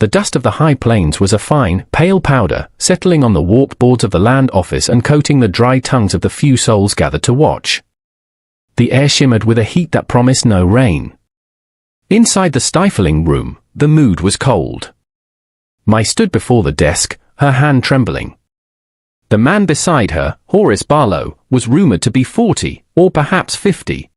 The dust of the high plains was a fine, pale powder, settling on the warped boards of the land office and coating the dry tongues of the few souls gathered to watch. The air shimmered with a heat that promised no rain. Inside the stifling room, the mood was cold. Mai stood before the desk, her hand trembling. The man beside her, Horace Barlow, was rumored to be 40, or perhaps 50.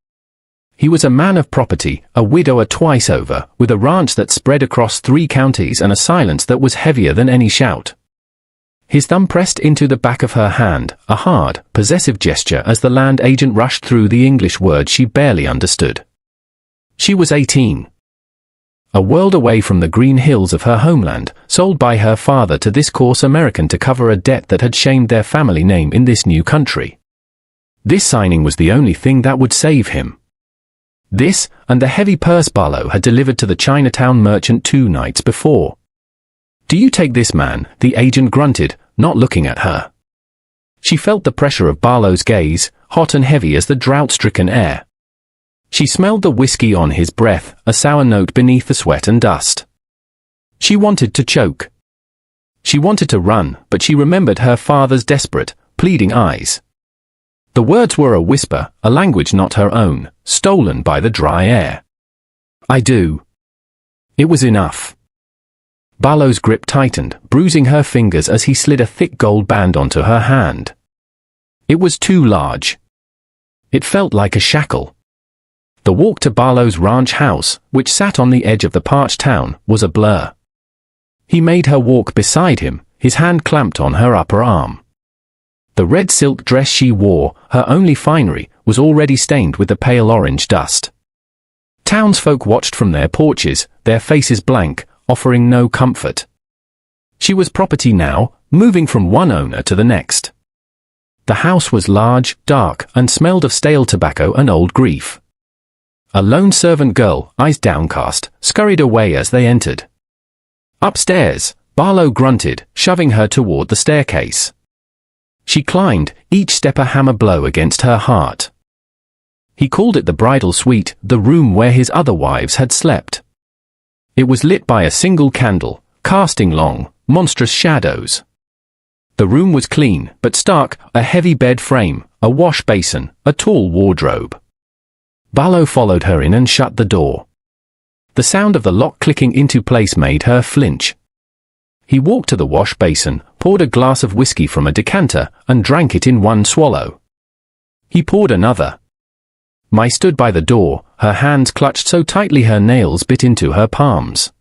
He was a man of property, a widower twice over, with a ranch that spread across 3 counties and a silence that was heavier than any shout. His thumb pressed into the back of her hand, a hard, possessive gesture as the land agent rushed through the English words she barely understood. She was 18. A world away from the green hills of her homeland, sold by her father to this coarse American to cover a debt that had shamed their family name in this new country. This signing was the only thing that would save him. This, and the heavy purse Barlow had delivered to the Chinatown merchant 2 nights before. "Do you take this, man?" the agent grunted, not looking at her. She felt the pressure of Barlow's gaze, hot and heavy as the drought-stricken air. She smelled the whiskey on his breath, a sour note beneath the sweat and dust. She wanted to choke. She wanted to run, but she remembered her father's desperate, pleading eyes. The words were a whisper, a language not her own, stolen by the dry air. "I do." It was enough. Barlow's grip tightened, bruising her fingers as he slid a thick gold band onto her hand. It was too large. It felt like a shackle. The walk to Barlow's ranch house, which sat on the edge of the parched town, was a blur. He made her walk beside him, his hand clamped on her upper arm. The red silk dress she wore, her only finery, was already stained with the pale orange dust. Townsfolk watched from their porches, their faces blank, offering no comfort. She was property now, moving from one owner to the next. The house was large, dark, and smelled of stale tobacco and old grief. A lone servant girl, eyes downcast, scurried away as they entered. Upstairs, Barlow grunted, shoving her toward the staircase. She climbed, each step a hammer blow against her heart. He called it the bridal suite, the room where his other wives had slept. It was lit by a single candle, casting long, monstrous shadows. The room was clean, but stark, a heavy bed frame, a wash basin, a tall wardrobe. Barlow followed her in and shut the door. The sound of the lock clicking into place made her flinch. He walked to the wash basin, poured a glass of whiskey from a decanter, and drank it in one swallow. He poured another. Mai stood by the door, her hands clutched so tightly her nails bit into her palms.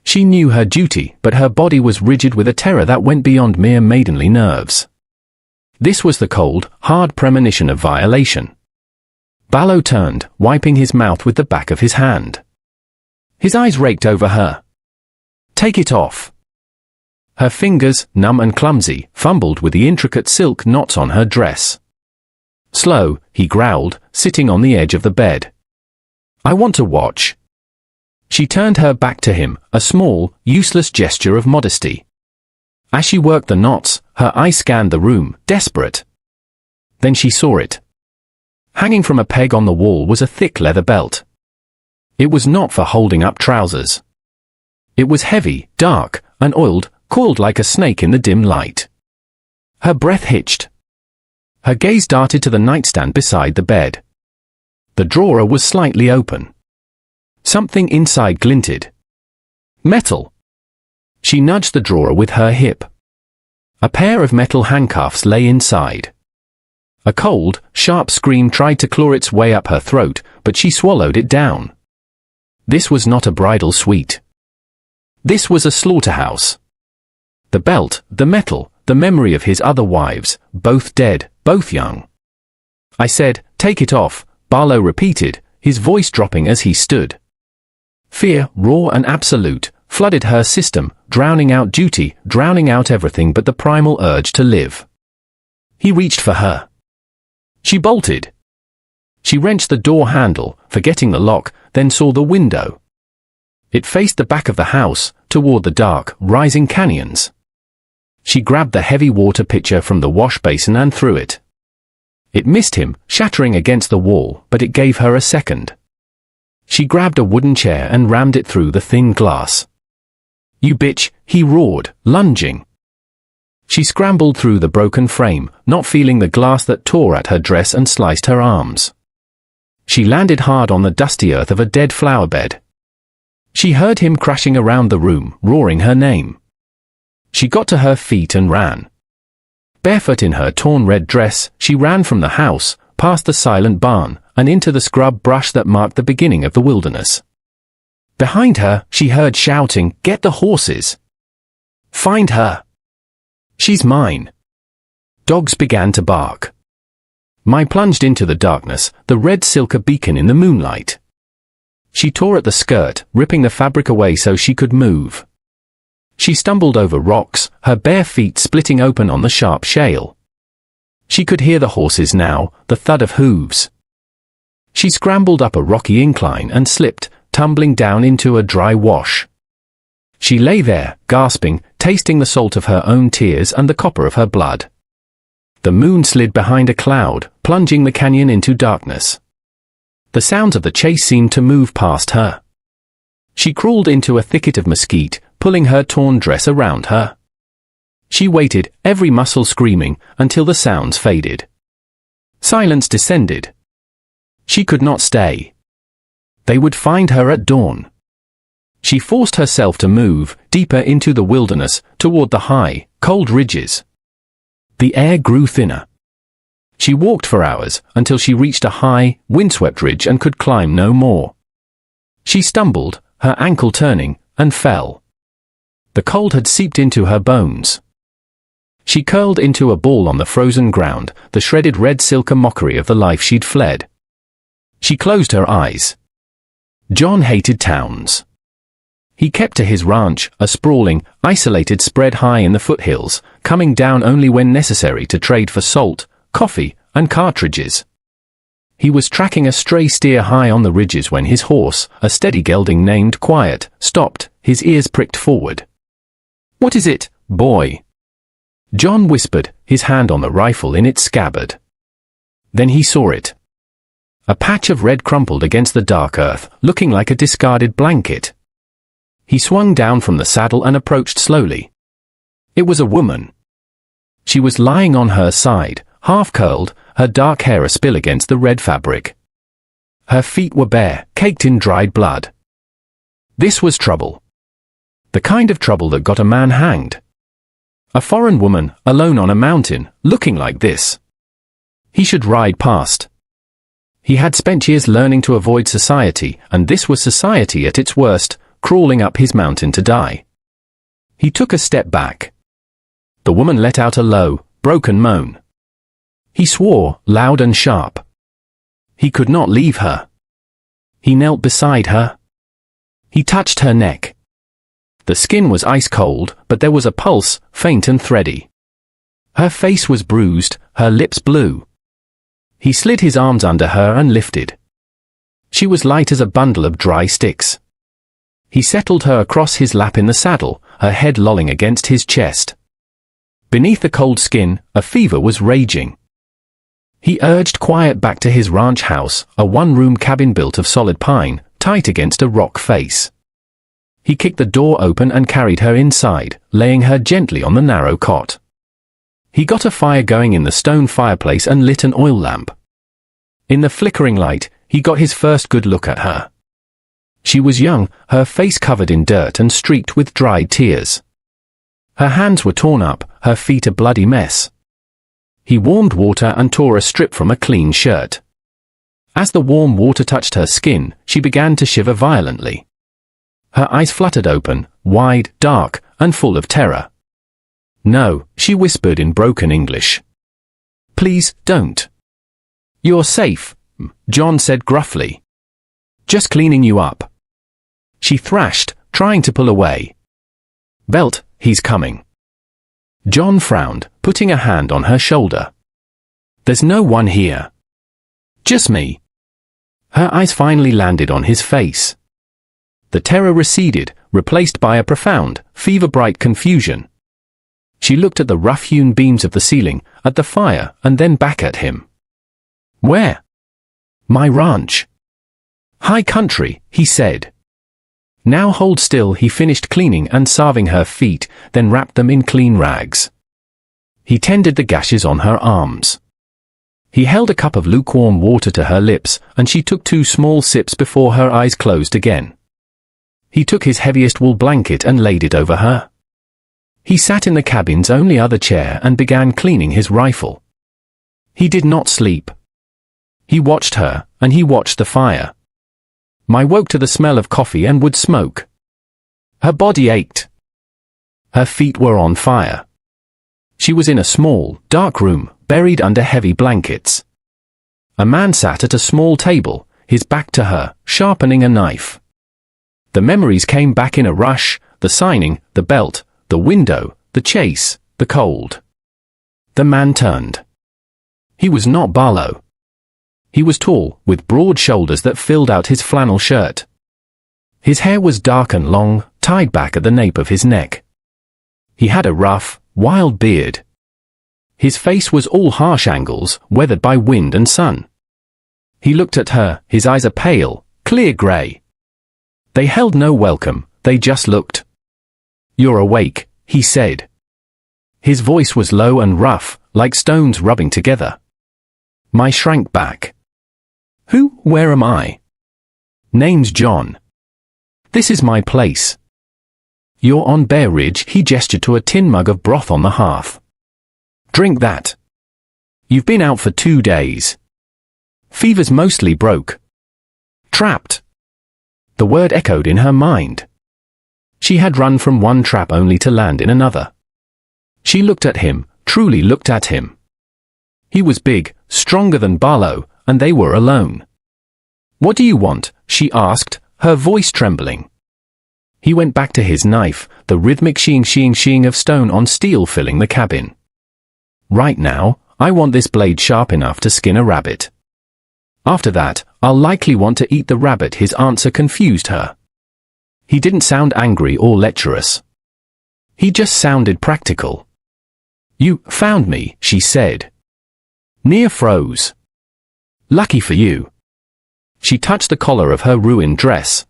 She knew her duty, but her body was rigid with a terror that went beyond mere maidenly nerves. This was the cold, hard premonition of violation. Barlow turned, wiping his mouth with the back of his hand. His eyes raked over her. "Take it off." Her fingers, numb and clumsy, fumbled with the intricate silk knots on her dress. "Slow," he growled, sitting on the edge of the bed. "I want to watch." She turned her back to him, a small, useless gesture of modesty. As she worked the knots, her eyes scanned the room, desperate. Then she saw it. Hanging from a peg on the wall was a thick leather belt. It was not for holding up trousers. It was heavy, dark, and oiled, coiled like a snake in the dim light. Her breath hitched. Her gaze darted to the nightstand beside the bed. The drawer was slightly open. Something inside glinted. Metal. She nudged the drawer with her hip. A pair of metal handcuffs lay inside. A cold, sharp scream tried to claw its way up her throat, but she swallowed it down. This was not a bridal suite. This was a slaughterhouse. The belt, the metal, the memory of his other wives, both dead, both young. "I said, take it off," Barlow repeated, his voice dropping as he stood. Fear, raw and absolute, flooded her system, drowning out duty, drowning out everything but the primal urge to live. He reached for her. She bolted. She wrenched the door handle, forgetting the lock, then saw the window. It faced the back of the house, toward the dark, rising canyons. She grabbed the heavy water pitcher from the wash basin and threw it. It missed him, shattering against the wall, but it gave her a second. She grabbed a wooden chair and rammed it through the thin glass. "You bitch," he roared, lunging. She scrambled through the broken frame, not feeling the glass that tore at her dress and sliced her arms. She landed hard on the dusty earth of a dead flower bed. She heard him crashing around the room, roaring her name. She got to her feet and ran. Barefoot in her torn red dress, she ran from the house, past the silent barn, and into the scrub brush that marked the beginning of the wilderness. Behind her, she heard shouting, "Get the horses! Find her! She's mine!" Dogs began to bark. Mai plunged into the darkness, the red silk a beacon in the moonlight. She tore at the skirt, ripping the fabric away so she could move. She stumbled over rocks, her bare feet splitting open on the sharp shale. She could hear the horses now, the thud of hooves. She scrambled up a rocky incline and slipped, tumbling down into a dry wash. She lay there, gasping, tasting the salt of her own tears and the copper of her blood. The moon slid behind a cloud, plunging the canyon into darkness. The sounds of the chase seemed to move past her. She crawled into a thicket of mesquite, pulling her torn dress around her. She waited, every muscle screaming, until the sounds faded. Silence descended. She could not stay. They would find her at dawn. She forced herself to move, deeper into the wilderness, toward the high, cold ridges. The air grew thinner. She walked for hours, until she reached a high, windswept ridge and could climb no more. She stumbled, her ankle turning, and fell. The cold had seeped into her bones. She curled into a ball on the frozen ground, the shredded red silk a mockery of the life she'd fled. She closed her eyes. John hated towns. He kept to his ranch, a sprawling, isolated spread high in the foothills, coming down only when necessary to trade for salt, coffee, and cartridges. He was tracking a stray steer high on the ridges when his horse, a steady gelding named Quiet, stopped, his ears pricked forward. "What is it, boy?" John whispered, his hand on the rifle in its scabbard. Then he saw it. A patch of red crumpled against the dark earth, looking like a discarded blanket. He swung down from the saddle and approached slowly. It was a woman. She was lying on her side, half-curled, her dark hair aspill against the red fabric. Her feet were bare, caked in dried blood. This was trouble. The kind of trouble that got a man hanged. A foreign woman, alone on a mountain, looking like this. He should ride past. He had spent years learning to avoid society, and this was society at its worst, crawling up his mountain to die. He took a step back. The woman let out a low, broken moan. He swore, loud and sharp. He could not leave her. He knelt beside her. He touched her neck. The skin was ice cold, but there was a pulse, faint and thready. Her face was bruised, her lips blue. He slid his arms under her and lifted. She was light as a bundle of dry sticks. He settled her across his lap in the saddle, her head lolling against his chest. Beneath the cold skin, a fever was raging. He urged Quiet back to his ranch house, a one-room cabin built of solid pine, tight against a rock face. He kicked the door open and carried her inside, laying her gently on the narrow cot. He got a fire going in the stone fireplace and lit an oil lamp. In the flickering light, he got his first good look at her. She was young, her face covered in dirt and streaked with dried tears. Her hands were torn up, her feet a bloody mess. He warmed water and tore a strip from a clean shirt. As the warm water touched her skin, she began to shiver violently. Her eyes fluttered open, wide, dark, and full of terror. "No," she whispered in broken English. "Please, don't." "You're safe," John said gruffly. "Just cleaning you up." She thrashed, trying to pull away. "Belt, he's coming." John frowned, putting a hand on her shoulder. "There's no one here." "Just me." Her eyes finally landed on his face. The terror receded, replaced by a profound, fever-bright confusion. She looked at the rough-hewn beams of the ceiling, at the fire, and then back at him. "Where?" "My ranch." "High country," he said. Now hold still. He finished cleaning and salving her feet, then wrapped them in clean rags. He tended the gashes on her arms. He held a cup of lukewarm water to her lips, and she took 2 small sips before her eyes closed again. He took his heaviest wool blanket and laid it over her. He sat in the cabin's only other chair and began cleaning his rifle. He did not sleep. He watched her, and he watched the fire. I woke to the smell of coffee and wood smoke. Her body ached. Her feet were on fire. She was in a small, dark room, buried under heavy blankets. A man sat at a small table, his back to her, sharpening a knife. The memories came back in a rush, the signing, the belt, the window, the chase, the cold. The man turned. He was not Barlow. He was tall, with broad shoulders that filled out his flannel shirt. His hair was dark and long, tied back at the nape of his neck. He had a rough, wild beard. His face was all harsh angles, weathered by wind and sun. He looked at her, his eyes a pale, clear grey. They held no welcome, they just looked. "You're awake," he said. His voice was low and rough, like stones rubbing together. I shrank back. "Who? Where am I?" "Name's John. This is my place." "You're on Bear Ridge," he gestured to a tin mug of broth on the hearth. "Drink that. You've been out for 2 days. Fever's mostly broke." "Trapped." The word echoed in her mind. She had run from one trap only to land in another. She looked at him, truly looked at him. He was big, stronger than Barlow, and they were alone. "What do you want?" she asked, her voice trembling. He went back to his knife, the rhythmic sheeing of stone on steel filling the cabin. "Right now, I want this blade sharp enough to skin a rabbit. After that, I'll likely want to eat the rabbit." His answer confused her. He didn't sound angry or lecherous. He just sounded practical. "You found me," she said. Nia froze. "Lucky for you." She touched the collar of her ruined dress.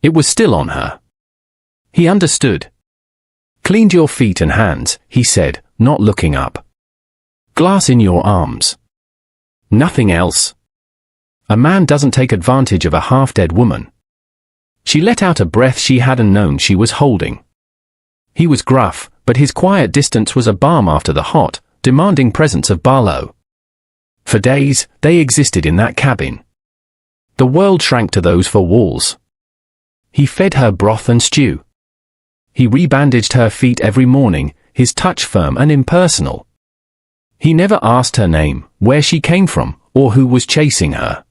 It was still on her. He understood. "Cleaned your feet and hands," he said, not looking up. "Glass in your arms. Nothing else. A man doesn't take advantage of a half-dead woman." She let out a breath she hadn't known she was holding. He was gruff, but his quiet distance was a balm after the hot, demanding presence of Barlow. For days, they existed in that cabin. The world shrank to those four walls. He fed her broth and stew. He rebandaged her feet every morning, his touch firm and impersonal. He never asked her name, where she came from, or who was chasing her.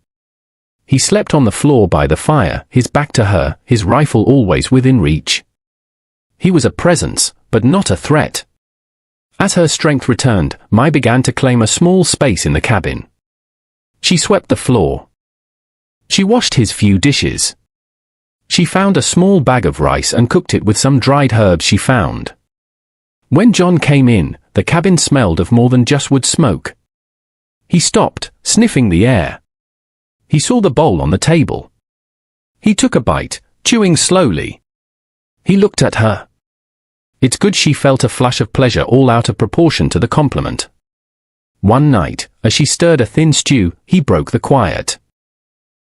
He slept on the floor by the fire, his back to her, his rifle always within reach. He was a presence, but not a threat. As her strength returned, Mai began to claim a small space in the cabin. She swept the floor. She washed his few dishes. She found a small bag of rice and cooked it with some dried herbs she found. When John came in, the cabin smelled of more than just wood smoke. He stopped, sniffing the air. He saw the bowl on the table. He took a bite, chewing slowly. He looked at her. It's good she felt a flush of pleasure all out of proportion to the compliment. One night, as she stirred a thin stew, he broke the quiet.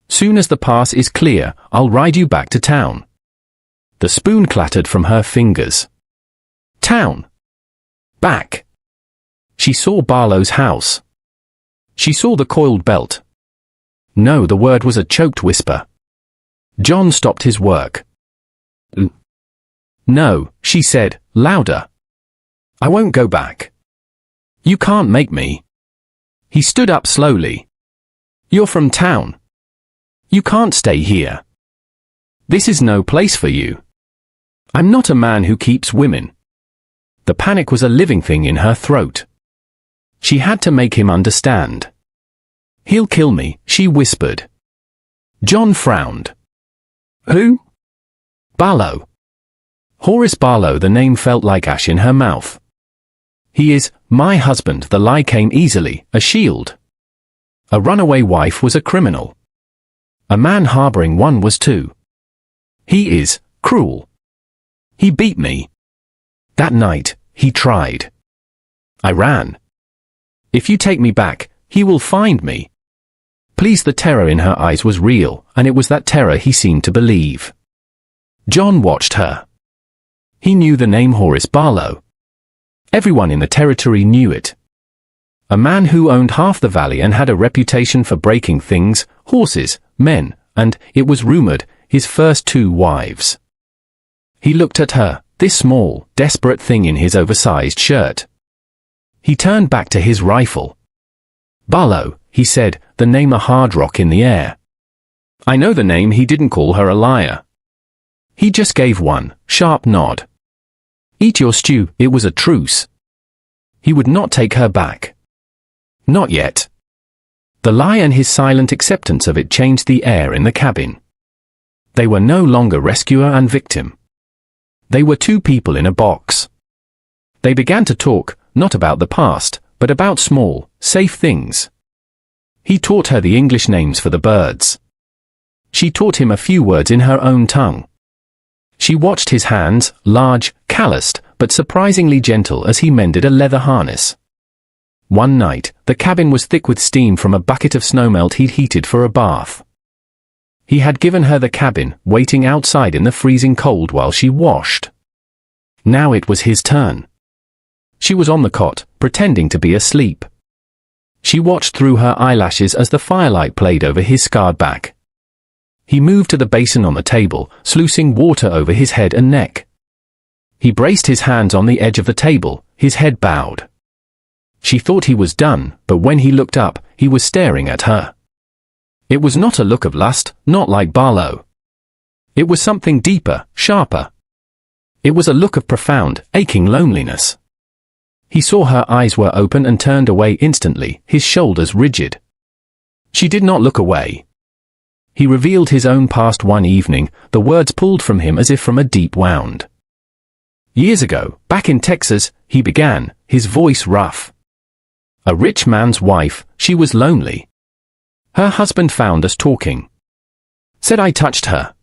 "Soon as the pass is clear, I'll ride you back to town." The spoon clattered from her fingers. Town. Back. She saw Barlow's house. She saw the coiled belt. No, the word was a choked whisper. John stopped his work. "No," she said, louder. "I won't go back. You can't make me." He stood up slowly. "You're from town. You can't stay here. This is no place for you. I'm not a man who keeps women." The panic was a living thing in her throat. She had to make him understand. "He'll kill me," she whispered. John frowned. "Who?" "Barlow. Horace Barlow." The name felt like ash in her mouth. "He is my husband." The lie came easily, a shield. A runaway wife was a criminal. A man harboring one was too. He is cruel. He beat me. That night, he tried. I ran. If you take me back, he will find me. Please, the terror in her eyes was real, and it was that terror he seemed to believe. John watched her. He knew the name Horace Barlow. Everyone in the territory knew it. A man who owned half the valley and had a reputation for breaking things, horses, men, and, it was rumored, his first 2 wives. He looked at her, this small, desperate thing in his oversized shirt. He turned back to his rifle. Barlow, he said, the name a hard rock in the air. I know the name. He didn't call her a liar. He just gave one sharp nod. Eat your stew. It was a truce. He would not take her back. Not yet. The lie and his silent acceptance of it changed the air in the cabin. They were no longer rescuer and victim. They were 2 people in a box. They began to talk, not about the past, but about small, safe things. He taught her the English names for the birds. She taught him a few words in her own tongue. She watched his hands, large, calloused, but surprisingly gentle as he mended a leather harness. One night, the cabin was thick with steam from a bucket of snowmelt he'd heated for a bath. He had given her the cabin, waiting outside in the freezing cold while she washed. Now it was his turn. She was on the cot, pretending to be asleep. She watched through her eyelashes as the firelight played over his scarred back. He moved to the basin on the table, sluicing water over his head and neck. He braced his hands on the edge of the table, his head bowed. She thought he was done, but when he looked up, he was staring at her. It was not a look of lust, not like Barlow. It was something deeper, sharper. It was a look of profound, aching loneliness. He saw her eyes were open and turned away instantly, his shoulders rigid. She did not look away. He revealed his own past one evening, the words pulled from him as if from a deep wound. Years ago, back in Texas, he began, his voice rough. A rich man's wife, she was lonely. Her husband found us talking. Said I touched her.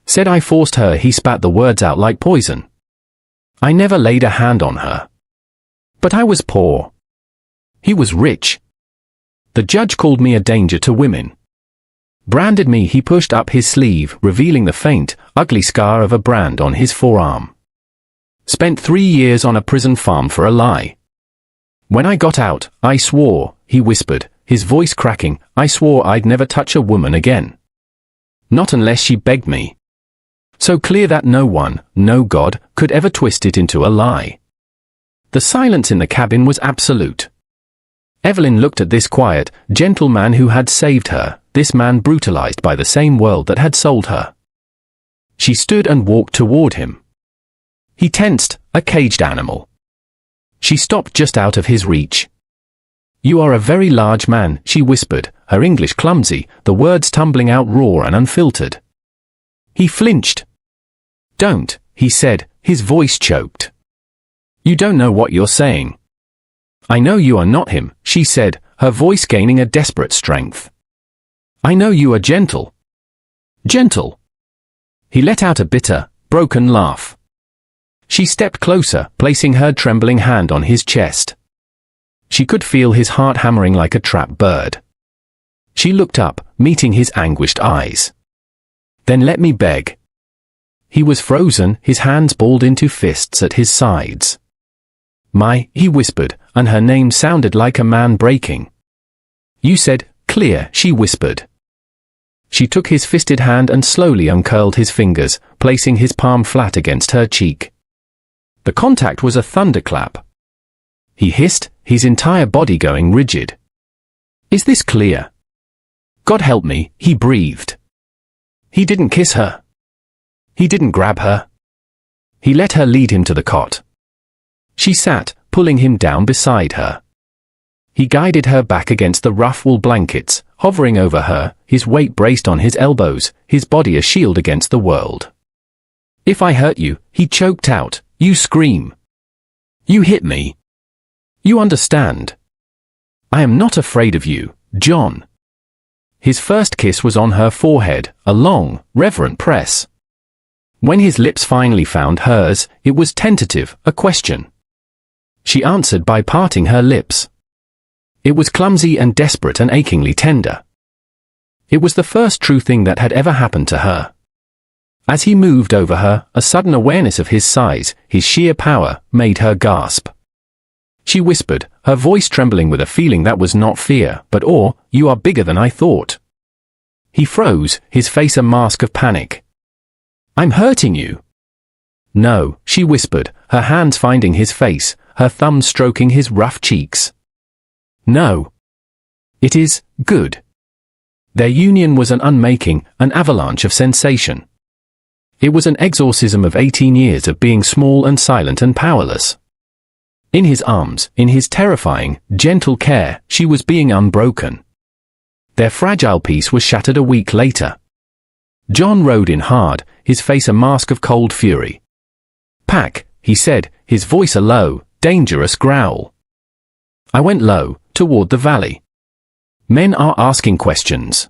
Said I forced her. He spat the words out like poison. I never laid a hand on her. But I was poor. He was rich. The judge called me a danger to women. Branded me. He pushed up his sleeve, revealing the faint, ugly scar of a brand on his forearm. Spent 3 years on a prison farm for a lie. When I got out, I swore, he whispered, his voice cracking, I swore I'd never touch a woman again. Not unless she begged me. So clear that no one, no God, could ever twist it into a lie. The silence in the cabin was absolute. Evelyn looked at this quiet, gentle man who had saved her, this man brutalized by the same world that had sold her. She stood and walked toward him. He tensed, a caged animal. She stopped just out of his reach. You are a very large man, she whispered, her English clumsy, the words tumbling out raw and unfiltered. He flinched. Don't, he said, his voice choked. You don't know what you're saying. I know you are not him, she said, her voice gaining a desperate strength. I know you are gentle. Gentle. He let out a bitter, broken laugh. She stepped closer, placing her trembling hand on his chest. She could feel his heart hammering like a trapped bird. She looked up, meeting his anguished eyes. Then let me beg. He was frozen, his hands balled into fists at his sides. He whispered, and her name sounded like a man breaking. You said, clear, she whispered. She took his fisted hand and slowly uncurled his fingers, placing his palm flat against her cheek. The contact was a thunderclap. He hissed, his entire body going rigid. Is this clear? God help me, he breathed. He didn't kiss her. He didn't grab her. He let her lead him to the cot. She sat, pulling him down beside her. He guided her back against the rough wool blankets, hovering over her, his weight braced on his elbows, his body a shield against the world. If I hurt you, he choked out, you scream. You hit me. You understand. I am not afraid of you, John. His first kiss was on her forehead, a long, reverent press. When his lips finally found hers, it was tentative, a question. She answered by parting her lips. It was clumsy and desperate and achingly tender. It was the first true thing that had ever happened to her. As he moved over her, a sudden awareness of his size, his sheer power, made her gasp. She whispered, her voice trembling with a feeling that was not fear, but awe, "You are bigger than I thought." He froze, his face a mask of panic. "I'm hurting you." "No," she whispered, her hands finding his face, her thumbs stroking his rough cheeks. "No. It is good." Their union was an unmaking, an avalanche of sensation. It was an exorcism of 18 years of being small and silent and powerless. In his arms, in his terrifying, gentle care, she was being unbroken. Their fragile peace was shattered a week later. John rode in hard, his face a mask of cold fury. "Pack," he said, his voice a low, dangerous growl. I went low, toward the valley. Men are asking questions.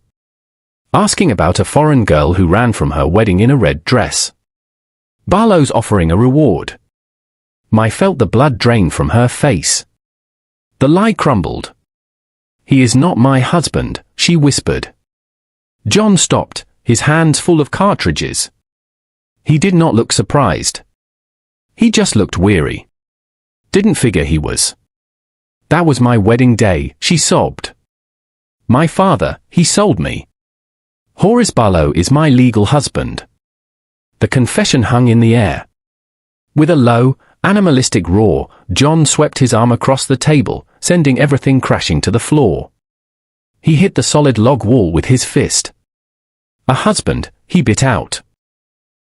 Asking about a foreign girl who ran from her wedding in a red dress. Barlow's offering a reward. I felt the blood drain from her face. The lie crumbled. "He is not my husband," she whispered. John stopped, his hands full of cartridges. He did not look surprised. He just looked weary. Didn't figure he was. "That was my wedding day," she sobbed. "My father, he sold me. Horace Barlow is my legal husband." The confession hung in the air. With a low, animalistic roar, John swept his arm across the table, sending everything crashing to the floor. He hit the solid log wall with his fist. "A husband," he bit out.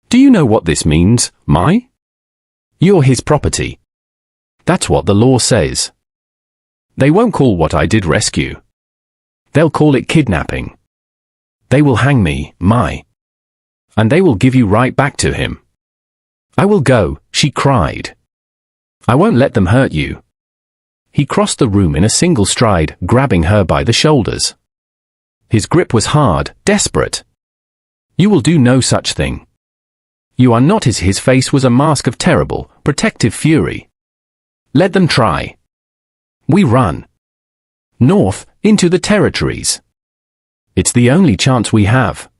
"Do you know what this means, my? You're his property. That's what the law says. They won't call what I did rescue. They'll call it kidnapping. They will hang me, my. And they will give you right back to him." "I will go," she cried. "I won't let them hurt you." He crossed the room in a single stride, grabbing her by the shoulders. His grip was hard, desperate. "You will do no such thing. You are not his face was a mask of terrible, protective fury. "Let them try. We run. North, into the territories. It's the only chance we have."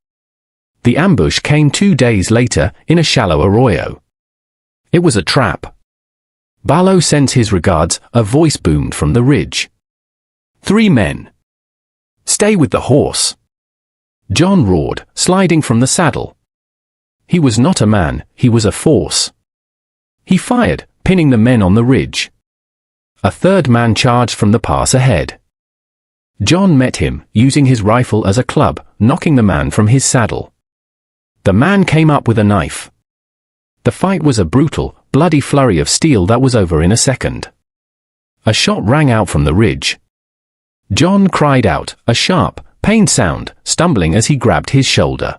The ambush came 2 days later, in a shallow arroyo. It was a trap. "Barlow sends his regards," a voice boomed from the ridge. 3 men. "Stay with the horse," John roared, sliding from the saddle. He was not a man, he was a force. He fired, pinning the men on the ridge. A third man charged from the pass ahead. John met him, using his rifle as a club, knocking the man from his saddle. The man came up with a knife. The fight was a brutal, bloody flurry of steel that was over in a second. A shot rang out from the ridge. John cried out, a sharp, pained sound, stumbling as he grabbed his shoulder.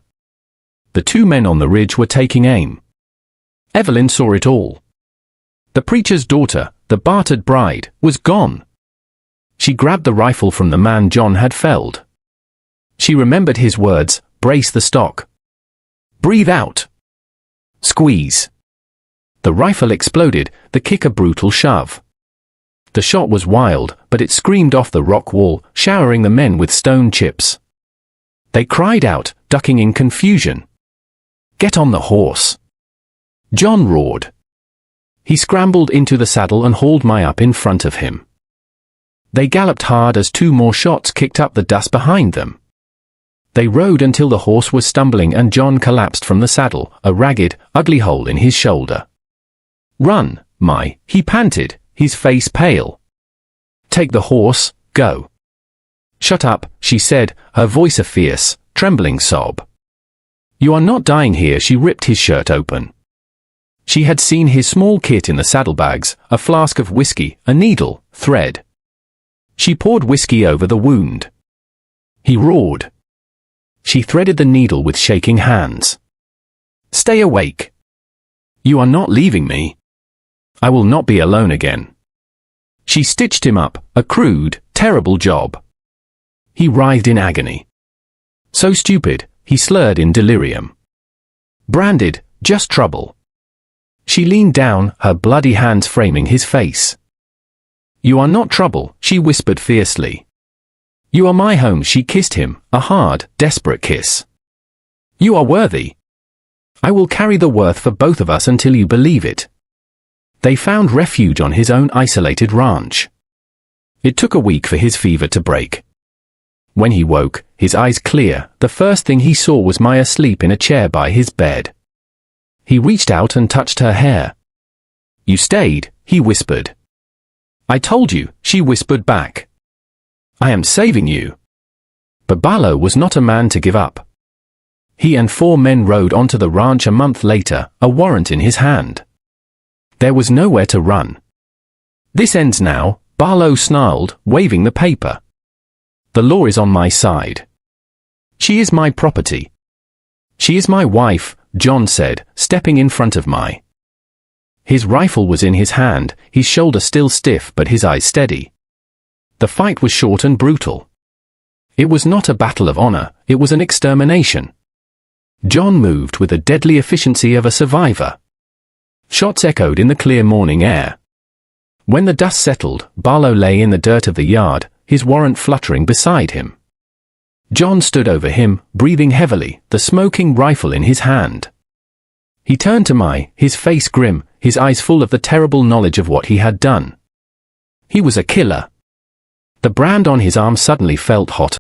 The 2 men on the ridge were taking aim. Evelyn saw it all. The preacher's daughter, the bartered bride, was gone. She grabbed the rifle from the man John had felled. She remembered his words, "Brace the stock. Breathe out. Squeeze." The rifle exploded, the kick a brutal shove. The shot was wild, but it screamed off the rock wall, showering the men with stone chips. They cried out, ducking in confusion. "Get on the horse," John roared. He scrambled into the saddle and hauled Mai up in front of him. They galloped hard as 2 more shots kicked up the dust behind them. They rode until the horse was stumbling and John collapsed from the saddle, a ragged, ugly hole in his shoulder. "Run, Mai," he panted, his face pale. "Take the horse, go." "Shut up," she said, her voice a fierce, trembling sob. "You are not dying here." She ripped his shirt open. She had seen his small kit in the saddlebags, a flask of whiskey, a needle, thread. She poured whiskey over the wound. He roared. She threaded the needle with shaking hands. "Stay awake. You are not leaving me. I will not be alone again." She stitched him up, a crude, terrible job. He writhed in agony. So stupid, he slurred in delirium. Branded, Just trouble. She leaned down, her bloody hands framing his face. You are not trouble, she whispered fiercely. You are my home, she kissed him, a hard, desperate kiss. You are worthy. I will carry the worth for both of us until you believe it. They found refuge on his own isolated ranch. It took a week for his fever to break. When he woke, his eyes clear, the first thing he saw was Maya asleep in a chair by his bed. He reached out and touched her hair. You stayed, he whispered. I told you, she whispered back. I am saving you. But Barlow was not a man to give up. He and 4 men rode onto the ranch a month later, a warrant in his hand. There was nowhere to run. This ends now, Barlow snarled, waving the paper. The law is on my side. She is my property. She is my wife, John said, stepping in front of my. His rifle was in his hand, his shoulder still stiff but his eyes steady. The fight was short and brutal. It was not a battle of honor, it was an extermination. John moved with the deadly efficiency of a survivor. Shots echoed in the clear morning air. When the dust settled, Barlow lay in the dirt of the yard, his warrant fluttering beside him. John stood over him, breathing heavily, the smoking rifle in his hand. He turned to Mai, his face grim, his eyes full of the terrible knowledge of what he had done. He was a killer. The brand on his arm suddenly felt hot,